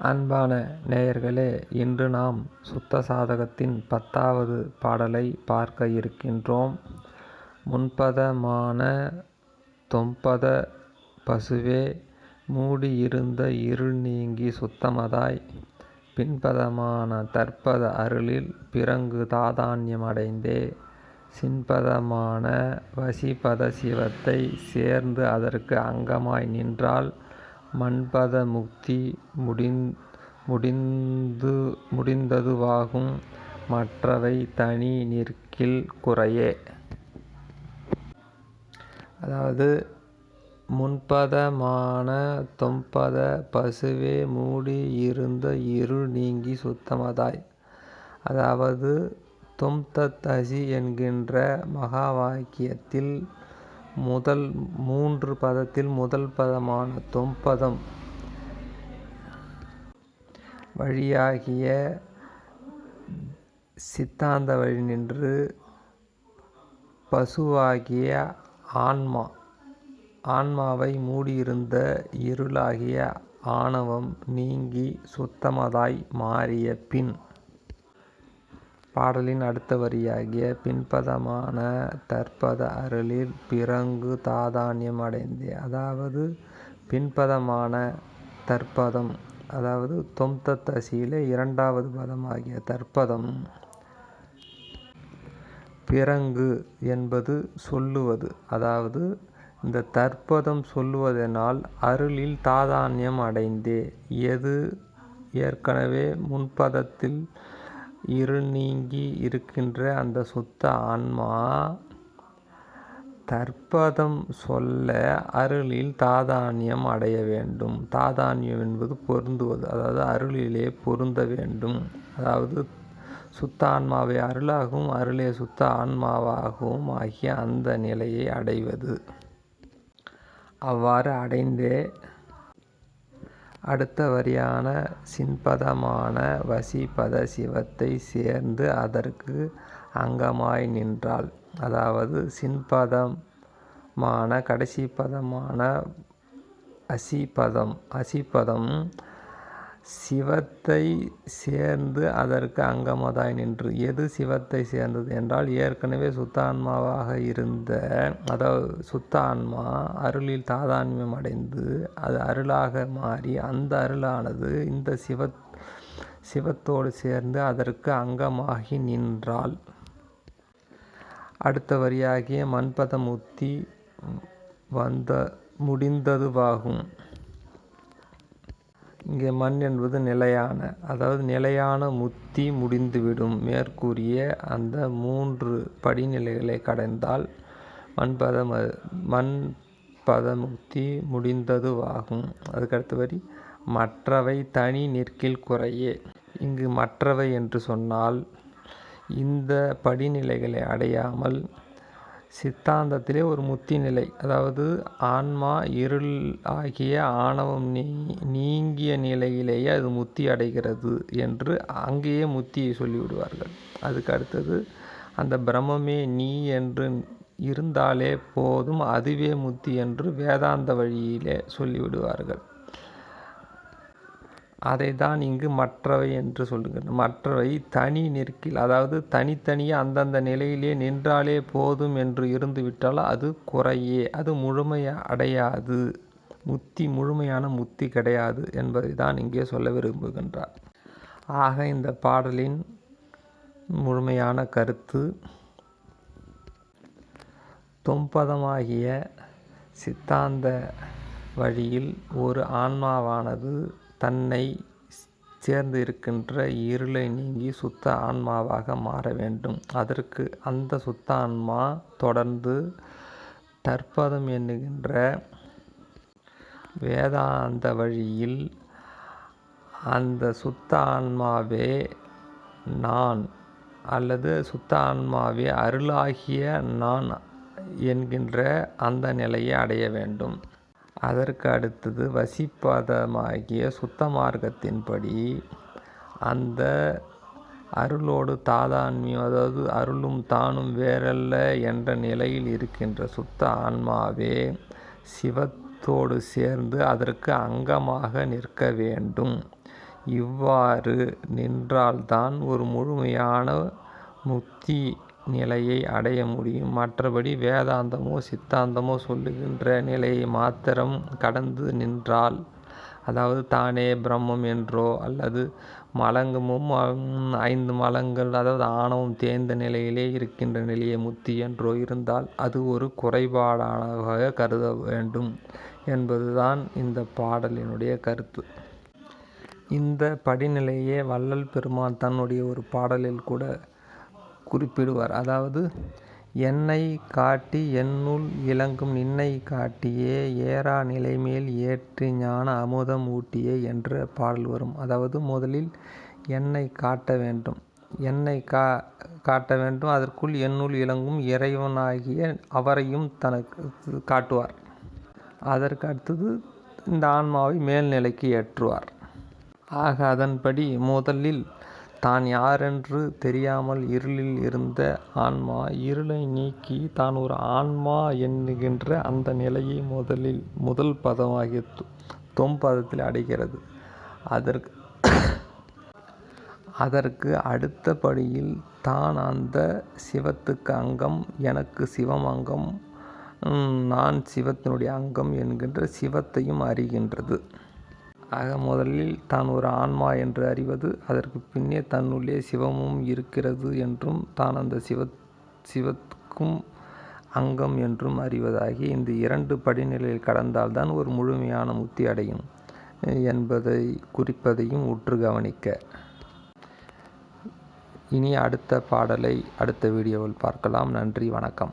அன்பான நேயர்களே, இன்று நாம் சுத்த சாதகத்தின் 10வது பாடலை பார்க்க இருக்கின்றோம். முன்பதமான தொம்பத பசுவே மூடி இருந்த இருள் நீங்கி சுத்தமதாய், பின்பதமான தற்பத அருளில் பிறங்கு தாதான்யம் அடைந்தே, சின்பதமான வசிபத சிவத்தை சேர்ந்து அதற்கு அங்கமாய் நின்றால், மன்பத முக்தி முடிந்ததுவாகும் மற்றவை தனி நிற்கில் குறையே. அதாவது, முன்பதமான தொம்பத பசுவே மூடி இருந்த இருள் நீங்கி சுத்தமதாய். அதாவது, தொம்தத் அசி என்கின்ற மகா வாக்கியத்தில் முதல் 3 பதத்தில் முதல் பதமான தொம்பதம் வழியாகிய சித்தாந்த வழி நின்று பசுவாகிய ஆன்மாவை மூடியிருந்த இருளாகிய ஆணவம் நீங்கி சுத்தமதாய் மாறிய பின், பாடலின் அடுத்த வரியாகிய பின்பதமான தற்பத அருளில் பிறங்கு தாதான்யம் அடைந்தே. அதாவது, பின்பதமான தற்பதம், அதாவது தொம்தத் அசியிலே 2வது பதமாகிய தற்பதம், பிறங்கு என்பது சொல்லுவது. அதாவது, இந்த தற்பதம் சொல்லுவதனால் அருளில் தாதான்யம் அடைந்தே. எது ஏற்கனவே முன்பதத்தில் இருள் நீங்கி இருக்கின்ற அந்த சுத்த ஆன்மா தற்பதம் சொல்ல அருளில் தாதான்யம் அடைய வேண்டும். தாதான்யம் என்பது பொருந்துவது, அதாவது அருளிலே பொருந்த வேண்டும். அதாவது, சுத்த ஆன்மாவை அருளாகவும் அருளே சுத்த ஆன்மாவாகவும் ஆகிய அந்த நிலையை அடைவது. அவ்வாறு அடைந்தே அடுத்த வரியான சின்பதமான வசிபத சிவத்தை சேர்ந்து அதற்கு அங்கமாய் நின்றால். அதாவது, சின்பதமான கடைசி பதமான அசிபதம் சிவத்தை சேர்ந்து அதற்கு அங்கமதாய் நின்று. எது சிவத்தை சேர்ந்தது என்றால், ஏற்கனவே சுத்த ஆன்மாவாக இருந்த, அதாவது சுத்த ஆன்மா அருளில் தாதான்யம் அடைந்து அது அருளாக மாறி, அந்த அருளானது இந்த சிவத்தோடு சேர்ந்து அதற்கு அங்கமாகி நின்றால். அடுத்த வரியாகிய மன்பத முக்தி முடிந்ததுவாகும். இங்கே மண் என்பது நிலையான, அதாவது நிலையான முத்தி முடிந்துவிடும். மேற்கூறிய அந்த 3 படிநிலைகளை கடந்தால் மன்பத முக்தி முடிந்ததுவாகும். அதுக்கடுத்த வரி, மற்றவை தனி நிற்கில் குறையே. இங்கு மற்றவை என்று சொன்னால், இந்த படிநிலைகளை அடையாமல் சித்தாந்தத்திலே ஒரு முத்தி நிலை, அதாவது ஆன்மா இருள் ஆகிய ஆணவம் நீங்கிய நிலையிலேயே அது முத்தி அடைகிறது என்று அங்கேயே முத்தியை சொல்லிவிடுவார்கள். அதுக்கு அடுத்தது, அந்த பிரம்மமே நீ என்று இருந்தாலே போதும், அதுவே முத்தி என்று வேதாந்த வழியிலே சொல்லிவிடுவார்கள். அதைத்தான் இங்கு மற்றவை என்று சொல்லுகின்றனர். மற்றவை தனி நிற்கில், அதாவது தனித்தனியே அந்தந்த நிலையிலே நின்றாலே போதும் என்று இருந்துவிட்டால் அது குறையே, அது முழுமை அடையாது, முழுமையான முத்தி கிடையாது என்பதை தான் இங்கே சொல்ல விரும்புகின்றார். ஆக, இந்த பாடலின் முழுமையான கருத்து, தொம்பதமாகிய சித்தாந்த வழியில் ஒரு ஆன்மாவானது தன்னை சேர்ந்து இருக்கின்ற இருளை நீங்கி சுத்த ஆன்மாவாக மாற வேண்டும். அதற்கு அந்த சுத்த ஆன்மா தொடர்ந்து தற்பதம் என்கின்ற வேதாந்த வழியில் அந்த சுத்த ஆன்மாவே நான், அல்லது சுத்த ஆன்மாவே அருளாகிய நான் என்கின்ற அந்த நிலையை அடைய வேண்டும். அதற்கு அடுத்தது, வசிப்பதமாகிய சுத்த மார்க்கத்தின்படி அந்த அருளோடு தாதான்மியம், அதாவது அருளும் தானும் வேறல்ல என்ற நிலையில் இருக்கின்ற சுத்த ஆன்மாவே சிவத்தோடு சேர்ந்து அதற்கு அங்கமாக நிற்க வேண்டும். இவ்வாறு நின்றால்தான் ஒரு முழுமையான முக்தி நிலையை அடைய முடியும். மற்றபடி வேதாந்தமோ சித்தாந்தமோ சொல்லுகின்ற நிலையை மாத்திரம் கடந்து நின்றால், அதாவது தானே பிரம்மம் என்றோ அல்லது மலங்கமும் 5 மலங்கள், அதாவது ஆணவம் தேர்ந்த நிலையிலே இருக்கின்ற நிலையை முக்தி என்றோ இருந்தால் அது ஒரு குறைபாடாக கருத வேண்டும் என்பதுதான் இந்த பாடலினுடைய கருத்து. இந்த படிநிலையே வள்ளல் பெருமான் தன்னுடைய ஒரு பாடலில் கூட குறிப்பிடுவார். அதாவது என்னை காட்டி என்னுள் இலங்கும் நின்னை காட்டியே ஏறா நிலைமேல் ஏற்றி ஞான அமுதம் ஊட்டியே என்ற பாடல் வரும். அதாவது முதலில் என்னை காட்ட வேண்டும், என்னை காட்ட வேண்டும், அதற்குள் என்னுள் இலங்கும் இறைவனாகிய அவரையும் தனக்கு காட்டுவார். அதற்கு அடுத்தது இந்த ஆன்மாவை மேல்நிலைக்கு ஏற்றுவார். ஆக அதன்படி முதலில் தான் யாரென்று தெரியாமல் இருளில் இருந்த ஆன்மா இருளை நீக்கி தான் ஒரு ஆன்மா என்கின்ற அந்த நிலையை முதல் பதமாகிய தொம்பதத்தில் அடைகிறது. அதற்கு அடுத்தபடியில் தான் அந்த சிவத்துக்கு அங்கம், எனக்கு சிவம் அங்கம், நான் சிவத்தினுடைய அங்கம் என்கின்ற சிவத்தையும் அறிகின்றது. ஆக முதலில் தான் ஒரு ஆன்மா என்று அறிவது, அதற்கு பின்னே தன்னுள்ளே சிவமும் இருக்கிறது என்றும் தான் அந்த சிவத்துக்கும் அங்கம் என்றும் அறிவதாகி இந்த 2 படிநிலையில் கடந்தால்தான் ஒரு முழுமையான முக்தி அடையும் என்பதை குறிப்பதையும் உற்று கவனிக்க. இனி அடுத்த பாடலை அடுத்த வீடியோவில் பார்க்கலாம். நன்றி, வணக்கம்.